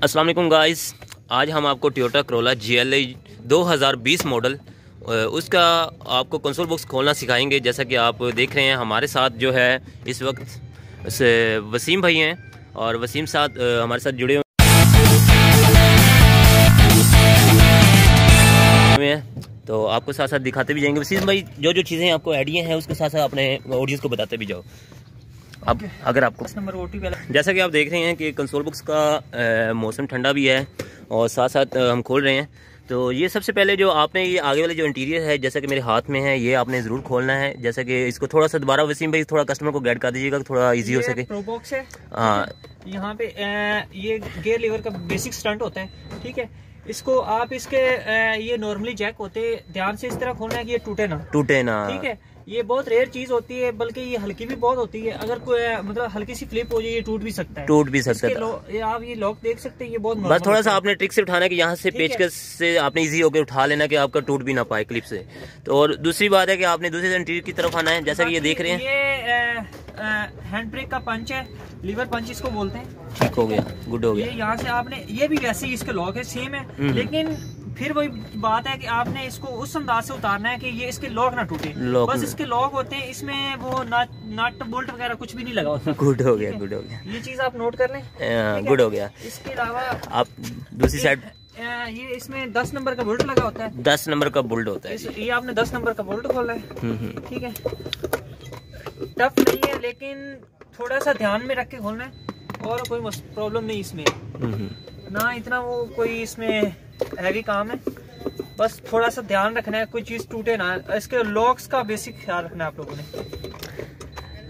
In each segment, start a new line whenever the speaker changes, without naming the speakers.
अस्सलाम वालेकुम गाइस, आज हम आपको टोयोटा करोला GLE 2020 मॉडल उसका आपको कंसोल बॉक्स खोलना सिखाएंगे। जैसा कि आप देख रहे हैं हमारे साथ जो है इस वक्त वसीम भाई हैं और वसीम साथ हमारे साथ जुड़े हुए हैं, तो आपको साथ साथ दिखाते भी जाएंगे। वसीम भाई जो जो चीज़ें आपको आइडिया हैं उसके साथ साथ अपने ऑडियंस को बताते भी जाओ। अब अगर आपको जैसा कि आप देख रहे हैं कि कंसोल बॉक्स का मौसम ठंडा भी है और साथ साथ हम खोल रहे हैं, तो ये सबसे पहले जो आपने ये आगे वाले जो इंटीरियर है जैसा कि मेरे हाथ में है ये आपने ज़रूर खोलना है। जैसा कि इसको थोड़ा सा दोबारा वसीम भाई थोड़ा कस्टमर को गाइड कर दीजिएगा थोड़ा इजी हो सके।
प्रो बॉक्स है,
हाँ,
यहाँ पे ये गियर लीवर का बेसिक स्टंट होता है, ठीक है। इसको आप इसके ये नॉर्मली जैक होते हैं, ध्यान से इस तरह खोलना है कि ये टूटे ना, ठीक है। ये बहुत रेयर चीज होती है, बल्कि ये हल्की भी बहुत होती है। अगर कोई मतलब हल्की सी फ्लिप हो जाए ये टूट भी सकता है। आप ये लॉक देख सकते हैं, ये बहुत
बस थोड़ा सा आपने ट्रिक से उठाना है कि यहाँ से पेचकस से आपने इजी होकर उठा लेना कि आपका टूट भी ना पाए क्लिप से। तो और दूसरी बात है कि आपने दूसरे इंटीरियर की तरफ आना है। जैसा कि ये देख रहे हैं
ये हैंड ब्रेक का पंच है, लीवर पंच इसको बोलते हैं।
ठीक हो गया, गुड हो गया।
यहाँ से आपने ये भी वैसे ही इसके लॉक है, सेम है, लेकिन फिर वही बात है कि आपने इसको उस अंदाज से उतारना है कि ये इसके लॉक ना टूटे। बस इसके लॉक होते हैं, इसमें वो नट बोल्ट वगैरह कुछ भी नहीं लगा होता।
गुड हो गया, गुड हो गया।
ये चीज आप नोट कर लें,
गुड हो गया।
इसके अलावा
आप दूसरी साइड
ये इसमें 10 नंबर का बोल्ट लगा होता है।
10 नंबर का बोल्ट होता है।
ये आपने 10 नंबर का बोल्ट खोला है, ठीक है। टफ नहीं है, लेकिन थोड़ा सा ध्यान में रख के खोलना है और कोई प्रॉब्लम नहीं इसमें ना, इतना वो कोई इसमें हैवी काम है। बस थोड़ा सा ध्यान रखना है कोई चीज टूटे ना। इसके लॉक्स का बेसिक ख्याल रखना है आप लोगों ने।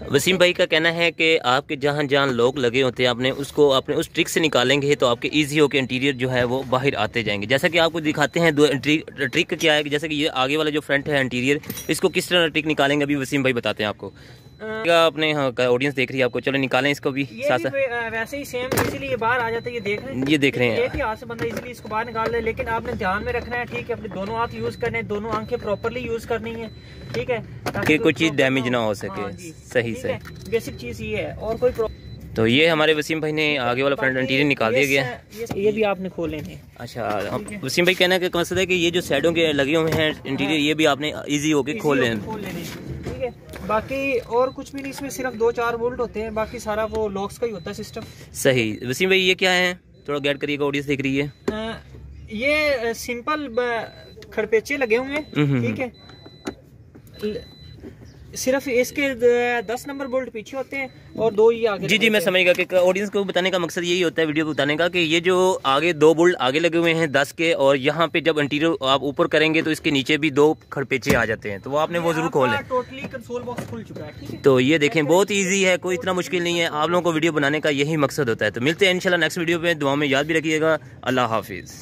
वसीम भाई का कहना है कि आपके जहाँ जहाँ लॉक लगे होते हैं आपने उसको अपने उस ट्रिक से निकालेंगे तो आपके इजी होकर इंटीरियर जो है वो बाहर आते जाएंगे। जैसा कि आपको दिखाते हैं ट्रिक क्या है कि जैसे कि ये आगे वाला जो फ्रंट है इंटीरियर, इसको किस तरह ट्रिक निकालेंगे अभी वसीम भाई बताते हैं आपको। अपने ऑडियंस देख रही है आपको, चलो निकालें इसको भी साथ साथ।
वैसे ही सेम, इसीलिए ये बाहर आ जाता है। ये देख रहे हैं,
ये देख रहे हैं,
एक ही हाथ से बंदा इजीली इसको बाहर निकाल ले, लेकिन आपने ध्यान में रखना है, ठीक है। अपने दोनों हाथ यूज करने, दोनों आंखें प्रॉपर्ली यूज करनी है, ठीक है,
ताकि कोई चीज डैमेज ना हो सके। सही से
बेसिक चीज ये है और कोई।
तो ये हमारे वसीम भाई ने आगे वाला फ्रंट इंटीरियर निकाल दिया गया।
ये भी आपने खोले हैं।
अच्छा, वसीम भाई कहना का मकसद है कि ये जो साइडों के लगे हुए हैं इंटीरियर ये भी आपने इजी होके खोल लेने,
ठीक है। बाकी और कुछ भी नहीं, इसमें सिर्फ 2-4 बोल्ट होते हैं, बाकी सारा वो लॉक्स का ही होता है सिस्टम।
सही। वसीम भाई ये क्या है, थोड़ा गाइड करिएगा, ऑडियंस देख रही है।
ये सिंपल खड़पेचे लगे हुए हैं, ठीक है। सिर्फ इसके 10 नंबर बोल्ट पीछे होते हैं और 2 ही आगे।
जी मैं समझ गया कि ऑडियंस को बताने का मकसद यही होता है वीडियो को बताने का कि ये जो आगे 2 बोल्ट आगे लगे हुए हैं 10 के, और यहाँ पे जब इंटीरियर आप ऊपर करेंगे तो इसके नीचे भी 2 खड़पेचे आ जाते हैं, तो वो आपने वो जरूर खोले।
टोटली कंसोल बॉक्स खुल चुका है, ठीक है।
तो ये देखें बहुत ईजी है, कोई इतना मुश्किल नहीं है। आप लोगों को वीडियो बनाने का यही मकसद होता है। तो मिलते हैं इंशाल्लाह नेक्स्ट वीडियो पे, दुआ में याद भी रखिएगा। अल्लाह हाफिज।